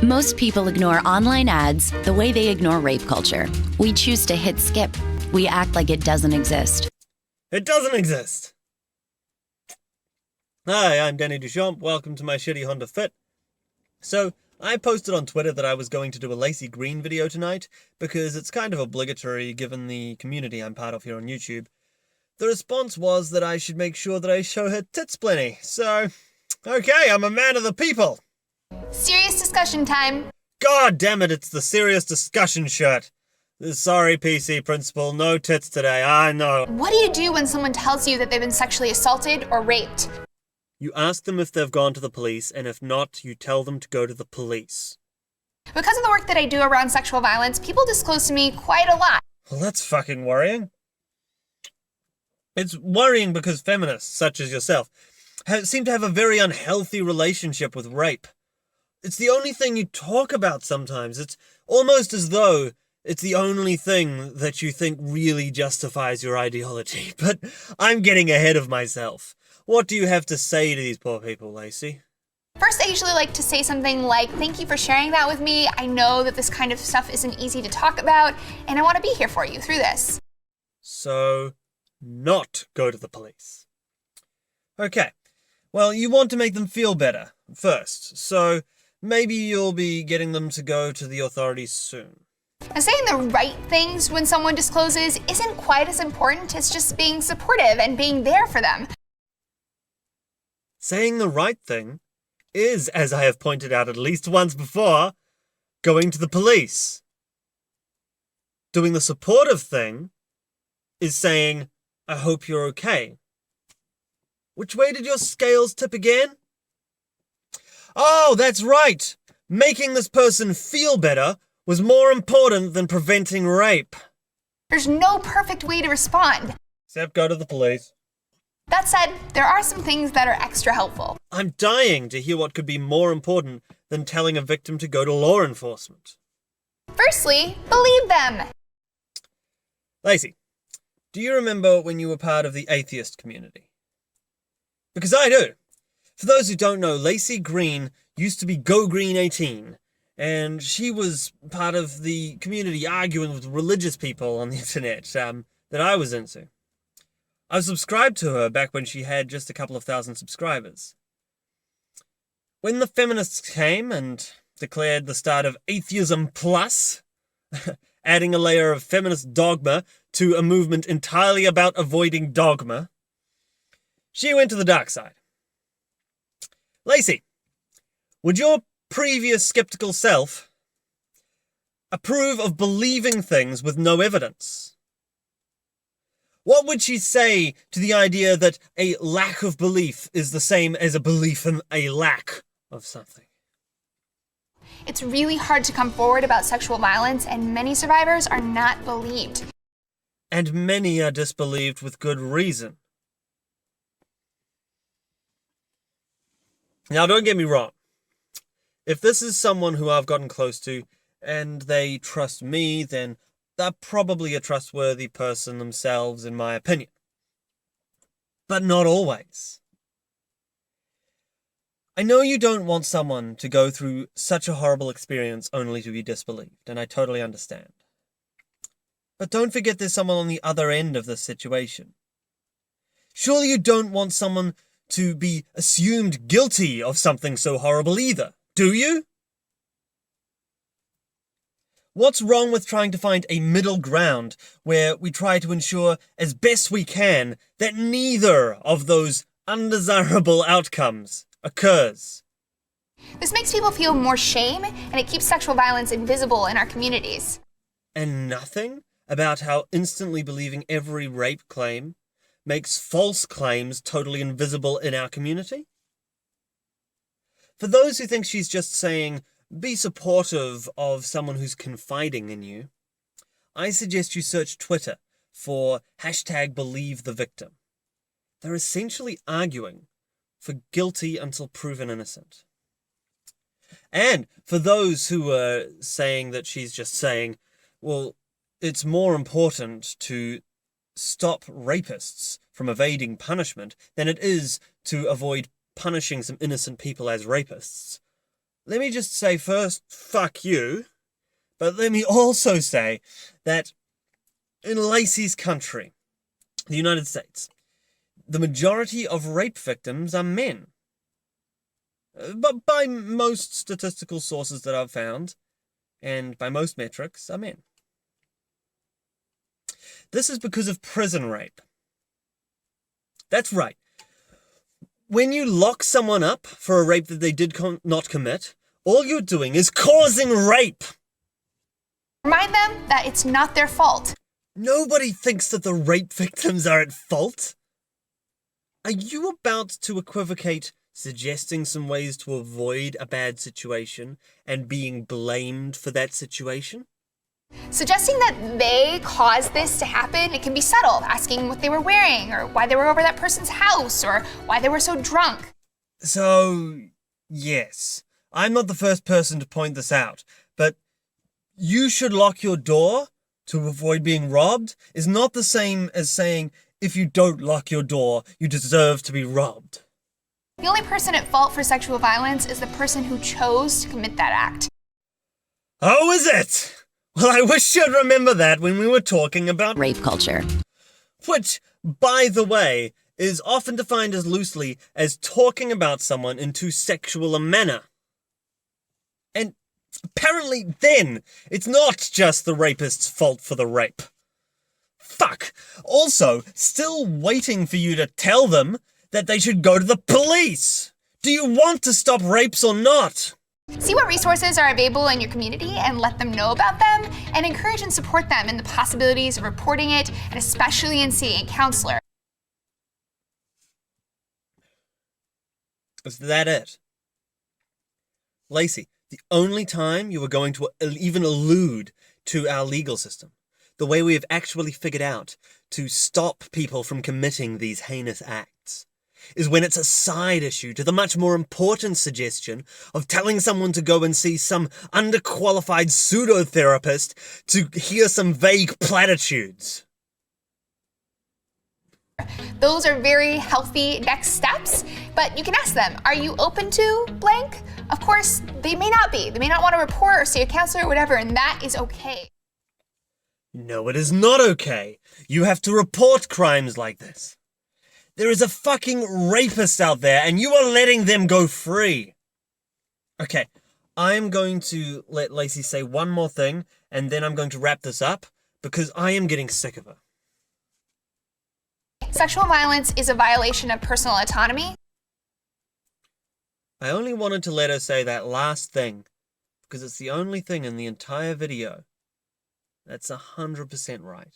Most people ignore online ads the way they ignore rape culture. We choose to hit skip. We act like it doesn't exist. It doesn't exist! Hi, I'm Danny Duchamp. Welcome to my shitty Honda Fit. So, I posted on Twitter that I was going to do a Laci Green video tonight, because it's kind of obligatory given the community I'm part of here on YouTube. The response was that I should make sure that I show her tits plenty, so... okay, I'm a man of the people! Serious discussion time. God damn it, it's the serious discussion shirt. Sorry, PC principal, no tits today, I know. What do you do when someone tells you that they've been sexually assaulted or raped? You ask them if they've gone to the police, and if not, you tell them to go to the police. Because of the work that I do around sexual violence, people disclose to me quite a lot. Well, that's fucking worrying. It's worrying because feminists, such as yourself, seem to have a very unhealthy relationship with rape. It's the only thing you talk about sometimes. It's almost as though it's the only thing that you think really justifies your ideology. But I'm getting ahead of myself. What do you have to say to these poor people, Laci? First, I usually like to say something like, thank you for sharing that with me. I know that this kind of stuff isn't easy to talk about, and I want to be here for you through this. So, not go to the police. Okay. Well, you want to make them feel better first, so maybe you'll be getting them to go to the authorities soon. Now, saying the right things when someone discloses isn't quite as important as just being supportive and being there for them. Saying the right thing is, as I have pointed out at least once before, going to the police. Doing the supportive thing is saying, I hope you're okay. Which way did your scales tip again? Oh, that's right! Making this person feel better was more important than preventing rape. There's no perfect way to respond. Except go to the police. That said, there are some things that are extra helpful. I'm dying to hear what could be more important than telling a victim to go to law enforcement. Firstly, believe them. Laci, do you remember when you were part of the atheist community? Because I do. For those who don't know, Laci Green used to be Go Green 18, and she was part of the community arguing with religious people on the internet that I was into. I was subscribed to her back when she had just a couple of thousand subscribers. When the feminists came and declared the start of Atheism Plus, adding a layer of feminist dogma to a movement entirely about avoiding dogma, she went to the dark side. Laci, would your previous skeptical self approve of believing things with no evidence? What would she say to the idea that a lack of belief is the same as a belief in a lack of something? It's really hard to come forward about sexual violence, and many survivors are not believed. And many are disbelieved with good reason. Now, don't get me wrong. If this is someone who I've gotten close to, and they trust me, then they're probably a trustworthy person themselves, in my opinion. But not always. I know you don't want someone to go through such a horrible experience only to be disbelieved, and I totally understand. But don't forget there's someone on the other end of this situation. Surely you don't want someone to be assumed guilty of something so horrible either, do you? What's wrong with trying to find a middle ground where we try to ensure as best we can that neither of those undesirable outcomes occurs? This makes people feel more shame, and it keeps sexual violence invisible in our communities. And nothing about how instantly believing every rape claim makes false claims totally invisible in our community? For those who think she's just saying, be supportive of someone who's confiding in you, I suggest you search Twitter for #BelieveTheVictim. They're essentially arguing for guilty until proven innocent. And for those who are saying that she's just saying, well, it's more important to stop rapists from evading punishment than it is to avoid punishing some innocent people as rapists, let me just say first, fuck you. But let me also say that in Laci's country, the United States, the majority of rape victims are men. But by most statistical sources that I've found, and by most metrics, are men. This is because of prison rape. That's right. When you lock someone up for a rape that they did not commit, all you're doing is causing rape. Remind them that it's not their fault. Nobody thinks that the rape victims are at fault. Are you about to equivocate suggesting some ways to avoid a bad situation and being blamed for that situation? Suggesting that they caused this to happen, it can be subtle, asking what they were wearing, or why they were over that person's house, or why they were so drunk. So, yes, I'm not the first person to point this out, but you should lock your door to avoid being robbed is not the same as saying, if you don't lock your door, you deserve to be robbed. The only person at fault for sexual violence is the person who chose to commit that act. Oh, is it? Well, I wish you'd remember that when we were talking about Rape culture. which, by the way, is often defined as loosely as talking about someone in too sexual a manner. And apparently then, it's not just the rapist's fault for the rape. Fuck! Also, still waiting for you to tell them that they should go to the police! Do you want to stop rapes or not? See what resources are available in your community and let them know about them, and encourage and support them in the possibilities of reporting it, and especially in seeing a counselor. Is that it? Laci, the only time you were going to even allude to our legal system, the way we have actually figured out to stop people from committing these heinous acts, is when it's a side issue to the much more important suggestion of telling someone to go and see some underqualified pseudo-therapist to hear some vague platitudes. Those are very healthy next steps, but you can ask them, are you open to blank? Of course, they may not be. They may not want to report or see a counselor or whatever, and that is okay. No, it is not okay. You have to report crimes like this. There is a fucking rapist out there, and you are letting them go free. Okay, I'm going to let Laci say one more thing, and then I'm going to wrap this up, because I am getting sick of her. Sexual violence is a violation of personal autonomy. I only wanted to let her say that last thing, because it's the only thing in the entire video that's 100% right.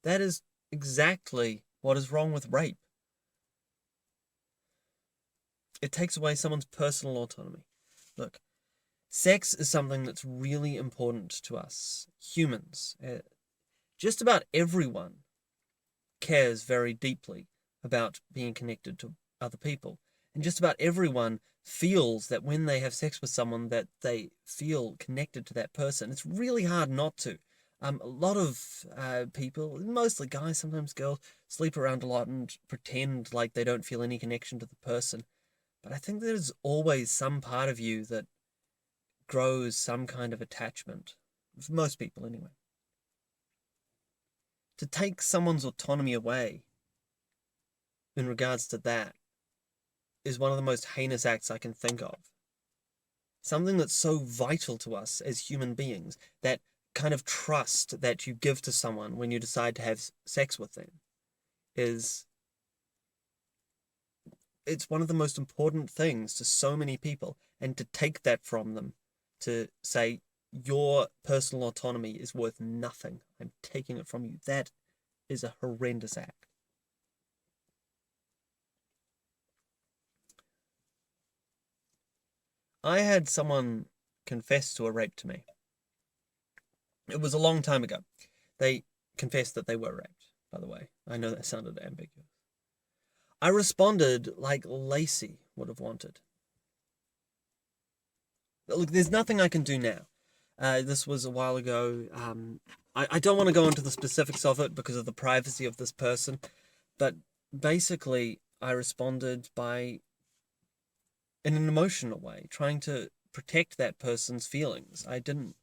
That is exactly what is wrong with rape. It takes away someone's personal autonomy. Look, sex is something that's really important to us, humans. Just about everyone cares very deeply about being connected to other people. And just about everyone feels that when they have sex with someone that they feel connected to that person. It's really hard not to. A lot of people, mostly guys, sometimes girls, sleep around a lot and pretend like they don't feel any connection to the person. But I think there's always some part of you that grows some kind of attachment. For most people, anyway. To take someone's autonomy away in regards to that is one of the most heinous acts I can think of. Something that's so vital to us as human beings, that kind of trust that you give to someone when you decide to have sex with them, it's one of the most important things to so many people, and to take that from them, to say, your personal autonomy is worth nothing, I'm taking it from you, that is a horrendous act. I had someone confess to a rape to me. It was a long time ago. They confessed that they were raped, by the way. I know that sounded ambiguous. I responded like Laci would have wanted. Look, there's nothing I can do now. This was a while ago. I don't want to go into the specifics of it because of the privacy of this person, but basically I responded by in an emotional way, trying to protect that person's feelings. I didn't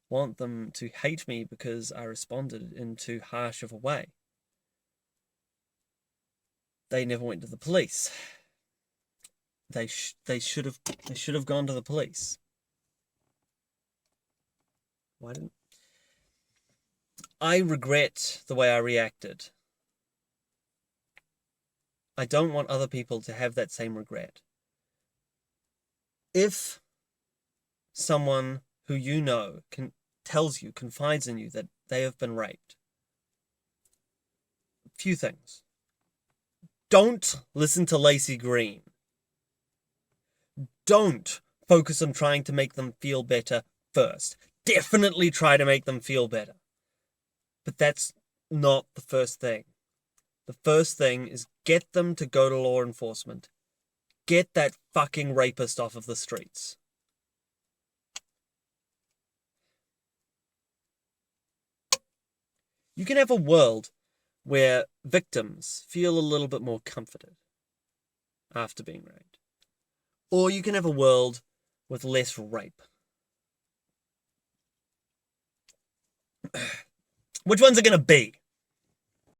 want them to hate me because I responded in too harsh of a way. They never went to the police. They should have gone to the police. Why didn't I regret the way I reacted? I don't want other people to have that same regret. If someone who you know confides in you that they have been raped, a few things. Don't listen to Laci Green. Don't focus on trying to make them feel better first. Definitely try to make them feel better. But that's not the first thing. The first thing is get them to go to law enforcement. Get that fucking rapist off of the streets. You can have a world where victims feel a little bit more comforted after being raped. Or you can have a world with less rape. Which one's it going to be?